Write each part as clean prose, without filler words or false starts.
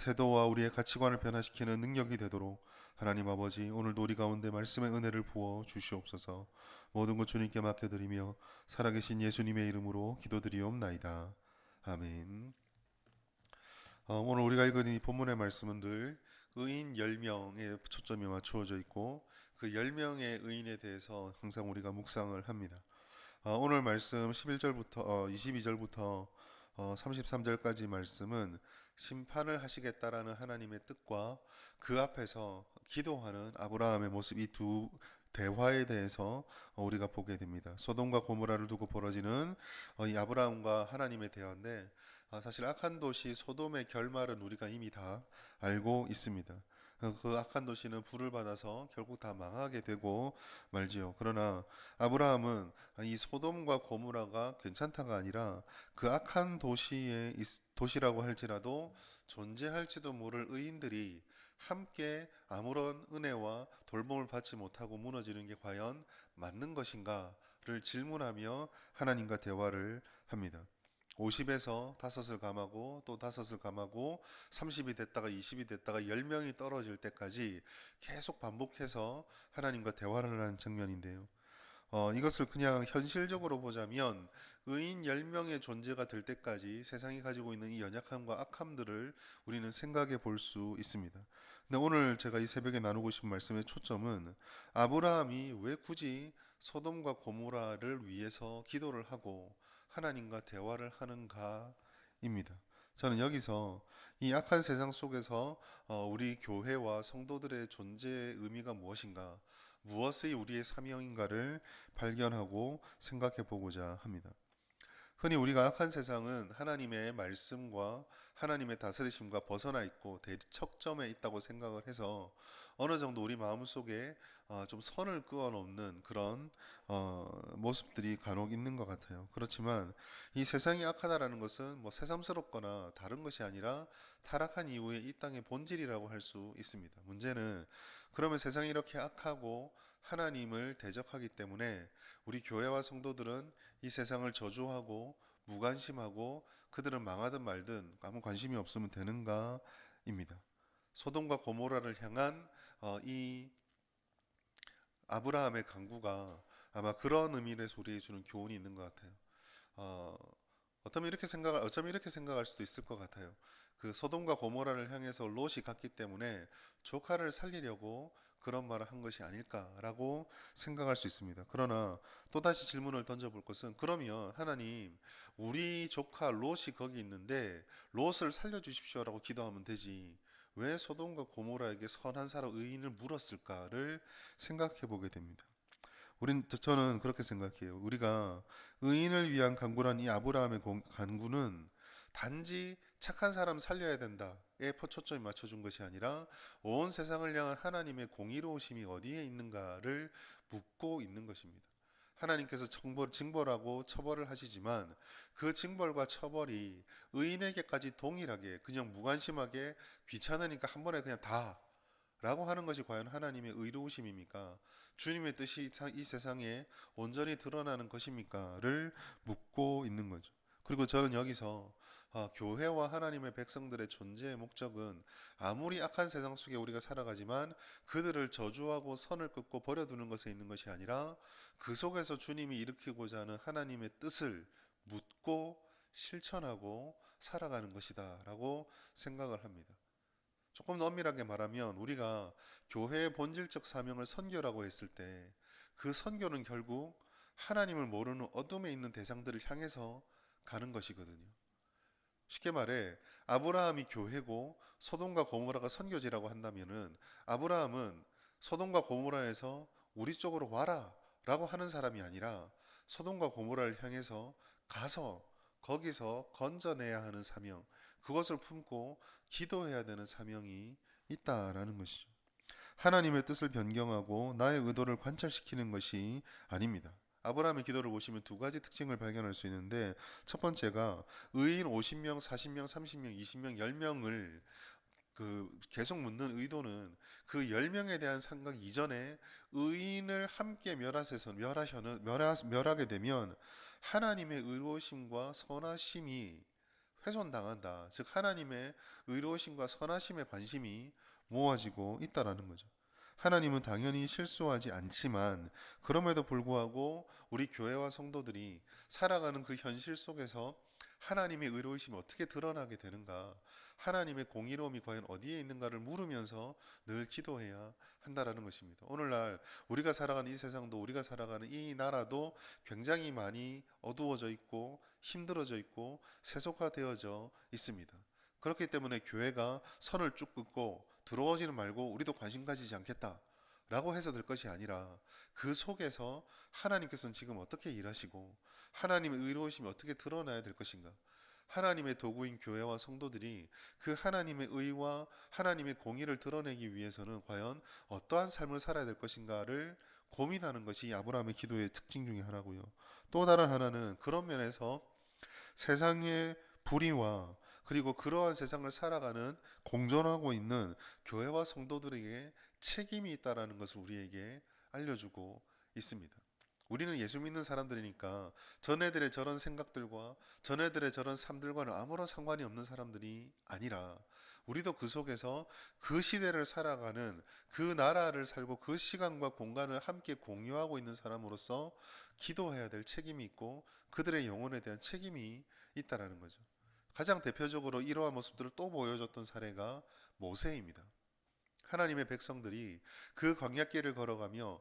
태도와 우리의 가치관을 변화시키는 능력이 되도록 하나님 아버지, 오늘도 우리 가운데 말씀의 은혜를 부어 주시옵소서. 모든 것 주님께 맡겨드리며 살아계신 예수님의 이름으로 기도드리옵나이다. 아멘. 오늘 우리가 읽은 이 본문의 말씀은 늘 의인 10명에 초점이 맞추어져 있고, 그 10명의 의인에 대해서 항상 우리가 묵상을 합니다. 오늘 말씀 11절부터 22절부터 33절까지 말씀은 심판을 하시겠다라는 하나님의 뜻과 그 앞에서 기도하는 아브라함의 모습, 이 두 대화에 대해서 우리가 보게 됩니다. 소돔과 고모라를 두고 벌어지는 이 아브라함과 하나님의 대화인데, 사실 악한 도시 소돔의 결말은 우리가 이미 다 알고 있습니다. 그 악한 도시는 불을 받아서 결국 다 망하게 되고 말지요. 그러나 아브라함은 이 소돔과 고모라가 괜찮다가 아니라 그 악한 도시라고 할지라도 존재할지도 모를 의인들이 함께 아무런 은혜와 돌봄을 받지 못하고 무너지는 게 과연 맞는 것인가를 질문하며 하나님과 대화를 합니다. 50에서 5을 감하고 또 5을 감하고 30이 됐다가 20이 됐다가 10명이 떨어질 때까지 계속 반복해서 하나님과 대화를 하는 장면인데요. 이것을 그냥 현실적으로 보자면 의인 10명의 존재가 될 때까지 세상이 가지고 있는 이 연약함과 악함들을 우리는 생각해 볼 수 있습니다. 근데 오늘 제가 이 새벽에 나누고 싶은 말씀의 초점은 아브라함이 왜 굳이 소돔과 고모라를 위해서 기도를 하고 하나님과 대화를 하는가입니다. 저는 여기서 이 악한 세상 속에서 우리 교회와 성도들의 존재의 의미가 무엇인가, 무엇이 우리의 사명인가를 발견하고 생각해 보고자 합니다. 흔히 우리가 악한 세상은 하나님의 말씀과 하나님의 다스리심과 벗어나 있고 대척점에 있다고 생각을 해서 어느 정도 우리 마음속에 좀 선을 그어 놓는 그런 모습들이 간혹 있는 것 같아요. 그렇지만 이 세상이 악하다라는 것은 뭐 새삼스럽거나 다른 것이 아니라 타락한 이후에 이 땅의 본질이라고 할 수 있습니다. 문제는 그러면 세상이 이렇게 악하고 하나님을 대적하기 때문에 우리 교회와 성도들은 이 세상을 저주하고 무관심하고 그들은 망하든 말든 아무 관심이 없으면 되는가입니다. 소돔과 고모라를 향한 이 아브라함의 간구가 아마 그런 의미에서 우리에게 주는 교훈이 있는 것 같아요. 어, 어쩌면 이렇게 생각할 수도 있을 것 같아요. 그 소돔과 고모라를 향해서 롯이 갔기 때문에 조카를 살리려고 그런 말을 한 것이 아닐까라고 생각할 수 있습니다. 그러나 또다시 질문을 던져볼 것은, 그러면 하나님, 우리 조카 롯이 거기 있는데 롯을 살려주십시오라고 기도하면 되지, 왜 소돔과 고모라에게 선한 사람 의인을 물었을까를 생각해 보게 됩니다. 저는 그렇게 생각해요. 우리가 의인을 위한 간구란 이 아브라함의 간구는 단지 착한 사람 살려야 된다에 초점이 맞춰준 것이 아니라 온 세상을 향한 하나님의 공의로우심이 어디에 있는가를 묻고 있는 것입니다. 하나님께서 징벌하고 처벌을 하시지만 그 징벌과 처벌이 의인에게까지 동일하게 그냥 무관심하게 귀찮으니까 한 번에 그냥 다 라고 하는 것이 과연 하나님의 의로우심입니까? 주님의 뜻이 이 세상에 온전히 드러나는 것입니까?를 묻고 있는 거죠. 그리고 저는 여기서 교회와 하나님의 백성들의 존재의 목적은 아무리 악한 세상 속에 우리가 살아가지만 그들을 저주하고 선을 끊고 버려두는 것에 있는 것이 아니라 그 속에서 주님이 일으키고자 하는 하나님의 뜻을 묻고 실천하고 살아가는 것이다 라고 생각을 합니다. 조금 더 엄밀하게 말하면 우리가 교회의 본질적 사명을 선교라고 했을 때 그 선교는 결국 하나님을 모르는 어둠에 있는 대상들을 향해서 가는 것이거든요. 쉽게 말해 아브라함이 교회고 소돔과 고모라가 선교지라고 한다면은 아브라함은 소돔과 고모라에서 우리 쪽으로 와라 라고 하는 사람이 아니라 소돔과 고모라를 향해서 가서 거기서 건져내야 하는 사명, 그것을 품고 기도해야 되는 사명이 있다라는 것이죠. 하나님의 뜻을 변경하고 나의 의도를 관철시키는 것이 아닙니다. 아브라함의 기도를 보시면 두 가지 특징을 발견할 수 있는데, 첫 번째가 의인 50명, 40명, 30명, 20명, 10명을 계속 묻는 의도는 그 10명에 대한 생각 이전에 의인을 함께 멸하게 되면 하나님의 의로우심과 선하심이 훼손당한다. 즉 하나님의 의로우심과 선하심에 관심이 모아지고 있다라는 거죠. 하나님은 당연히 실수하지 않지만 그럼에도 불구하고 우리 교회와 성도들이 살아가는 그 현실 속에서 하나님의 의로우심이 어떻게 드러나게 되는가, 하나님의 공의로움이 과연 어디에 있는가를 물으면서 늘 기도해야 한다라는 것입니다. 오늘날 우리가 살아가는 이 세상도, 우리가 살아가는 이 나라도 굉장히 많이 어두워져 있고 힘들어져 있고 세속화되어져 있습니다. 그렇기 때문에 교회가 선을 쭉 긋고 들어오지는 말고 우리도 관심 가지지 않겠다 라고 해서 될 것이 아니라, 그 속에서 하나님께서는 지금 어떻게 일하시고 하나님의 의로우심이 어떻게 드러나야 될 것인가, 하나님의 도구인 교회와 성도들이 그 하나님의 의와 하나님의 공의를 드러내기 위해서는 과연 어떠한 삶을 살아야 될 것인가를 고민하는 것이 아브라함의 기도의 특징 중에 하나고요. 또 다른 하나는 그런 면에서 세상의 불의와 그리고 그러한 세상을 살아가는 공존하고 있는 교회와 성도들에게 책임이 있다라는 것을 우리에게 알려주고 있습니다. 우리는 예수 믿는 사람들이니까 전애들의 저런 생각들과 전애들의 저런 삶들과는 아무런 상관이 없는 사람들이 아니라, 우리도 그 속에서 그 시대를 살아가는, 그 나라를 살고 그 시간과 공간을 함께 공유하고 있는 사람으로서 기도해야 될 책임이 있고 그들의 영혼에 대한 책임이 있다라는 거죠. 가장 대표적으로 이러한 모습들을 또 보여줬던 사례가 모세입니다. 하나님의 백성들이 그 광야길을 걸어가며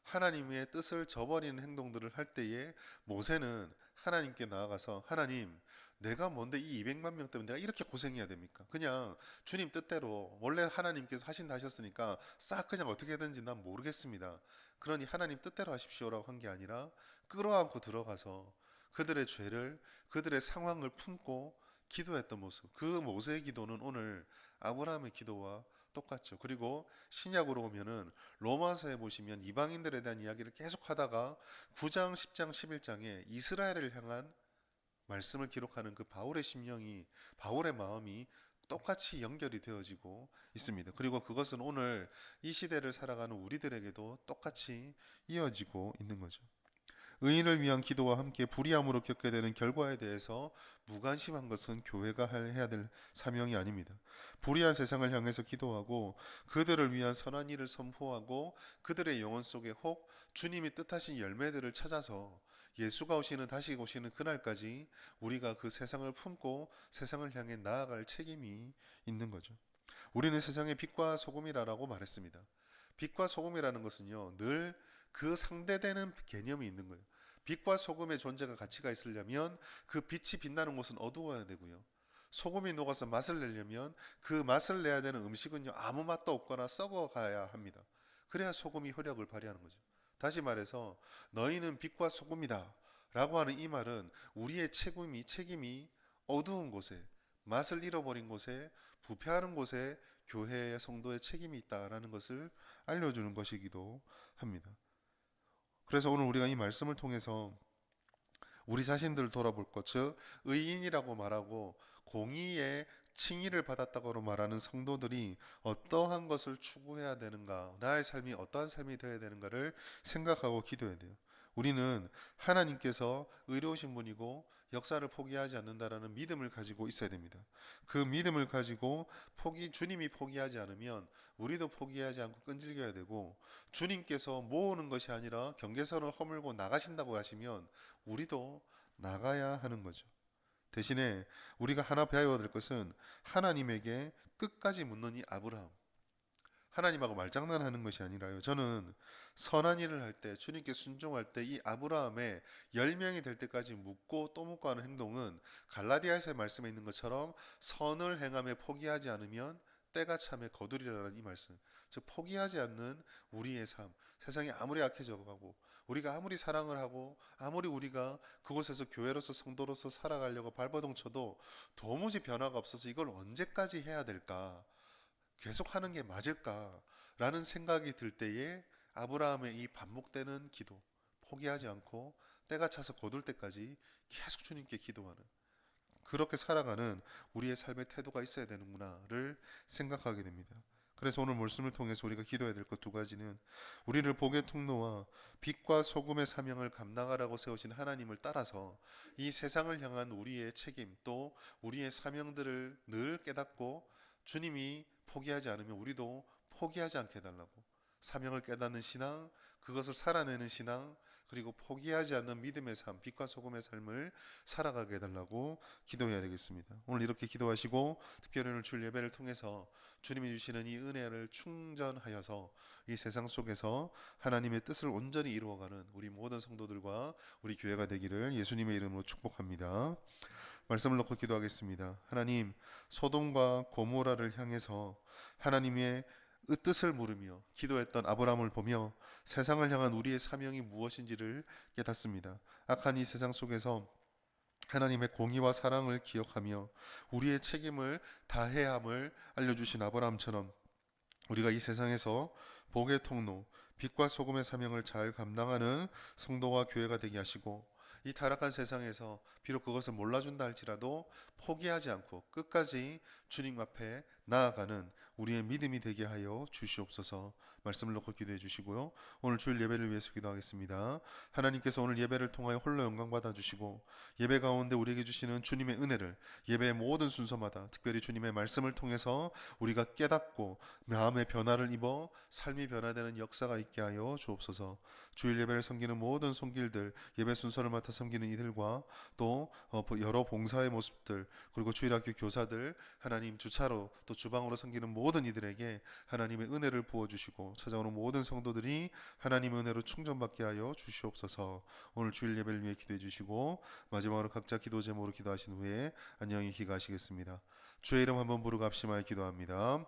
하나님의 뜻을 저버리는 행동들을 할 때에 모세는 하나님께 나아가서, 하나님, 내가 뭔데 이 200만 명 때문에 내가 이렇게 고생해야 됩니까? 그냥 주님 뜻대로 원래 하나님께서 하신다 하셨으니까 싹 그냥 어떻게든지 난 모르겠습니다. 그러니 하나님 뜻대로 하십시오라고 한 게 아니라 끌어안고 들어가서 그들의 죄를, 그들의 상황을 품고 기도했던 모습, 그 모세의 기도는 오늘 아브라함의 기도와 똑같죠. 그리고 신약으로 오면은 로마서에 보시면 이방인들에 대한 이야기를 계속 하다가 9장, 10장, 11장에 이스라엘을 향한 말씀을 기록하는 그 바울의 심령이, 바울의 마음이 똑같이 연결이 되어지고 있습니다. 그리고 그것은 오늘 이 시대를 살아가는 우리들에게도 똑같이 이어지고 있는 거죠. 의인을 위한 기도와 함께 불의함으로 겪게 되는 결과에 대해서 무관심한 것은 교회가 해야 될 사명이 아닙니다. 불의한 세상을 향해서 기도하고 그들을 위한 선한 일을 선포하고 그들의 영혼 속에 혹 주님이 뜻하신 열매들을 찾아서 예수가 오시는, 다시 오시는 그날까지 우리가 그 세상을 품고 세상을 향해 나아갈 책임이 있는 거죠. 우리는 세상의 빛과 소금이라고 말했습니다. 빛과 소금이라는 것은요, 늘 그 상대되는 개념이 있는 거예요. 빛과 소금의 존재가 가치가 있으려면 그 빛이 빛나는 곳은 어두워야 되고요. 소금이 녹아서 맛을 내려면 그 맛을 내야 되는 음식은요, 아무 맛도 없거나 썩어가야 합니다. 그래야 소금이 효력을 발휘하는 거죠. 다시 말해서 너희는 빛과 소금이다 라고 하는 이 말은 우리의 책임이 어두운 곳에, 맛을 잃어버린 곳에, 부패하는 곳에 교회의 성도의 책임이 있다라는 것을 알려주는 것이기도 합니다. 그래서 오늘 우리가 이 말씀을 통해서 우리 자신들을 돌아볼 것, 즉 의인이라고 말하고 공의의 칭의를 받았다고 말하는 성도들이 어떠한 것을 추구해야 되는가, 나의 삶이 어떠한 삶이 되어야 되는가를 생각하고 기도해야 돼요. 우리는 하나님께서 의로우신 분이고 역사를 포기하지 않는다라는 믿음을 가지고 있어야 됩니다. 그 믿음을 가지고 주님이 포기하지 않으면 우리도 포기하지 않고 끈질겨야 되고, 주님께서 모으는 것이 아니라 경계선을 허물고 나가신다고 하시면 우리도 나가야 하는 거죠. 대신에 우리가 하나 배워야 될 것은 하나님에게 끝까지 묻는 이 아브라함, 하나님하고 말장난하는 것이 아니라요. 저는 선한 일을 할 때, 주님께 순종할 때 이 아브라함의 열명이 될 때까지 묻고 또 묻고 하는 행동은 갈라디아서의 말씀에 있는 것처럼 선을 행함에 포기하지 않으면 때가 참에 거두리라는 이 말씀. 즉 포기하지 않는 우리의 삶. 세상이 아무리 악해져 가고 우리가 아무리 사랑을 하고 아무리 우리가 그곳에서 교회로서 성도로서 살아가려고 발버둥 쳐도 도무지 변화가 없어서 이걸 언제까지 해야 될까? 계속 하는 게 맞을까라는 생각이 들 때에 아브라함의 이 반복되는 기도, 포기하지 않고 때가 차서 거둘 때까지 계속 주님께 기도하는, 그렇게 살아가는 우리의 삶의 태도가 있어야 되는구나를 생각하게 됩니다. 그래서 오늘 말씀을 통해서 우리가 기도해야 될 것 두 가지는 우리를 복의 통로와 빛과 소금의 사명을 감당하라고 세우신 하나님을 따라서 이 세상을 향한 우리의 책임 또 우리의 사명들을 늘 깨닫고 주님이 포기하지 않으면 우리도 포기하지 않게 해달라고, 사명을 깨닫는 신앙, 그것을 살아내는 신앙, 그리고 포기하지 않는 믿음의 삶, 빛과 소금의 삶을 살아가게 해달라고 기도해야 되겠습니다. 오늘 이렇게 기도하시고 특별히 오늘 주일 예배를 통해서 주님이 주시는 이 은혜를 충전하여서 이 세상 속에서 하나님의 뜻을 온전히 이루어가는 우리 모든 성도들과 우리 교회가 되기를 예수님의 이름으로 축복합니다. 말씀을 놓고 기도하겠습니다. 하나님, 소돔과 고모라를 향해서 하나님의 뜻을 물으며 기도했던 아브라함을 보며 세상을 향한 우리의 사명이 무엇인지를 깨닫습니다. 악한 이 세상 속에서 하나님의 공의와 사랑을 기억하며 우리의 책임을 다해야 함을 알려주신 아브라함처럼 우리가 이 세상에서 복의 통로, 빛과 소금의 사명을 잘 감당하는 성도와 교회가 되게 하시고 이 타락한 세상에서 비록 그것을 몰라준다 할지라도 포기하지 않고 끝까지 주님 앞에 나아가는 우리의 믿음이 되게 하여 주시옵소서. 말씀을 놓고 기도해 주시고요. 오늘 주일 예배를 위해서 기도하겠습니다. 하나님께서 오늘 예배를 통하여 홀로 영광 받아 주시고 예배 가운데 우리에게 주시는 주님의 은혜를 예배의 모든 순서마다 특별히 주님의 말씀을 통해서 우리가 깨닫고 마음의 변화를 입어 삶이 변화되는 역사가 있게 하여 주옵소서. 주일 예배를 섬기는 모든 손길들, 예배 순서를 맡아 섬기는 이들과 또 여러 봉사의 모습들, 그리고 주일학교 교사들, 하나님 주차로 또 주방으로 섬기는 모든 이들에게 하나님의 은혜를 부어주시고 찾아오는 모든 성도들이 하나님의 은혜로 충전받게 하여 주시옵소서. 오늘 주일 예배를 위해 기도해 주시고 마지막으로 각자 기도 제목으로 기도하신 후에 안녕히 기가하시겠습니다. 주의 이름 한번 부르고 합심하여 기도합니다.